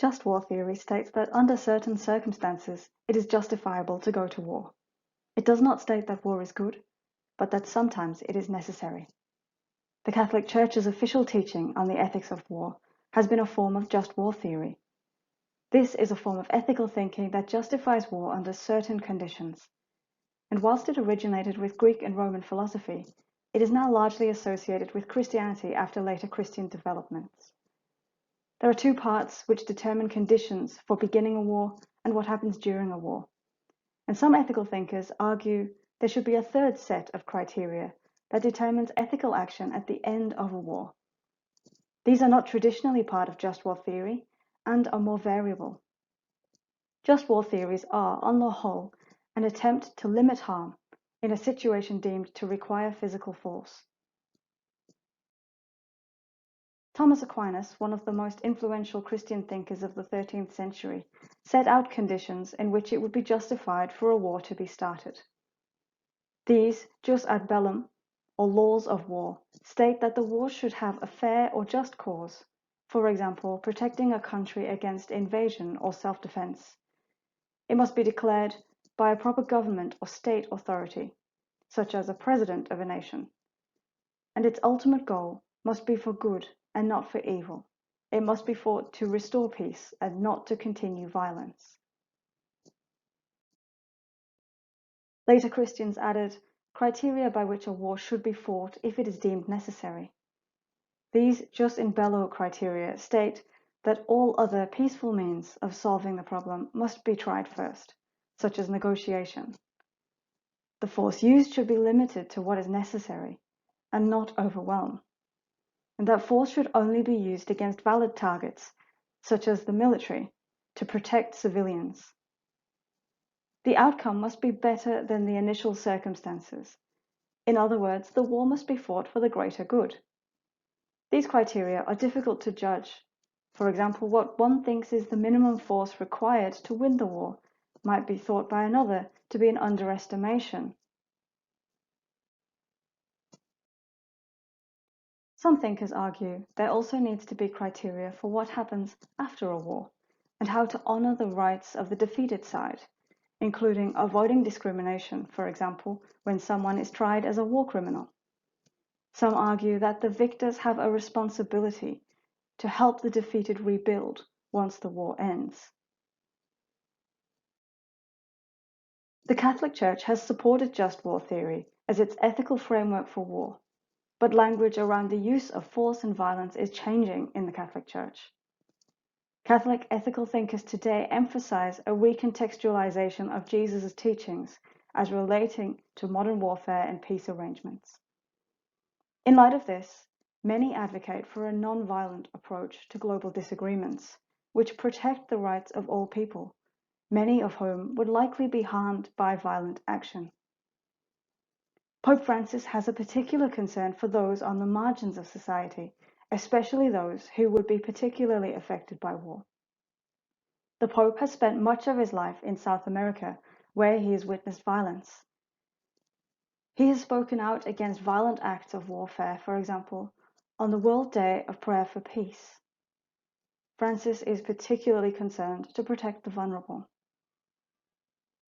Just war theory states that under certain circumstances, it is justifiable to go to war. It does not state that war is good, but that sometimes it is necessary. The Catholic Church's official teaching on the ethics of war has been a form of just war theory. This is a form of ethical thinking that justifies war under certain conditions. And whilst it originated with Greek and Roman philosophy, it is now largely associated with Christianity after later Christian developments. There are two parts which determine conditions for beginning a war and what happens during a war. And some ethical thinkers argue there should be a third set of criteria that determines ethical action at the end of a war. These are not traditionally part of just war theory and are more variable. Just war theories are, on the whole, an attempt to limit harm in a situation deemed to require physical force. Thomas Aquinas, one of the most influential Christian thinkers of the 13th century, set out conditions in which it would be justified for a war to be started. These jus ad bellum, or laws of war, state that the war should have a fair or just cause, for example, protecting a country against invasion or self-defense. It must be declared by a proper government or state authority, such as a president of a nation. And its ultimate goal must be for good and not for evil. It must be fought to restore peace and not to continue violence. Later Christians added criteria by which a war should be fought if it is deemed necessary. These jus in bello criteria state that all other peaceful means of solving the problem must be tried first, such as negotiation. The force used should be limited to what is necessary and not overwhelm, and that force should only be used against valid targets, such as the military, to protect civilians. The outcome must be better than the initial circumstances. In other words, the war must be fought for the greater good. These criteria are difficult to judge. For example, what one thinks is the minimum force required to win the war might be thought by another to be an underestimation. Some thinkers argue there also needs to be criteria for what happens after a war and how to honor the rights of the defeated side, including avoiding discrimination, for example, when someone is tried as a war criminal. Some argue that the victors have a responsibility to help the defeated rebuild once the war ends. The Catholic Church has supported just war theory as its ethical framework for war, but language around the use of force and violence is changing in the Catholic Church. Catholic ethical thinkers today emphasize a recontextualization of Jesus' teachings as relating to modern warfare and peace arrangements. In light of this, many advocate for a non-violent approach to global disagreements, which protect the rights of all people, many of whom would likely be harmed by violent action. Pope Francis has a particular concern for those on the margins of society, especially those who would be particularly affected by war. The Pope has spent much of his life in South America, where he has witnessed violence. He has spoken out against violent acts of warfare, for example, on the World Day of Prayer for Peace. Francis is particularly concerned to protect the vulnerable.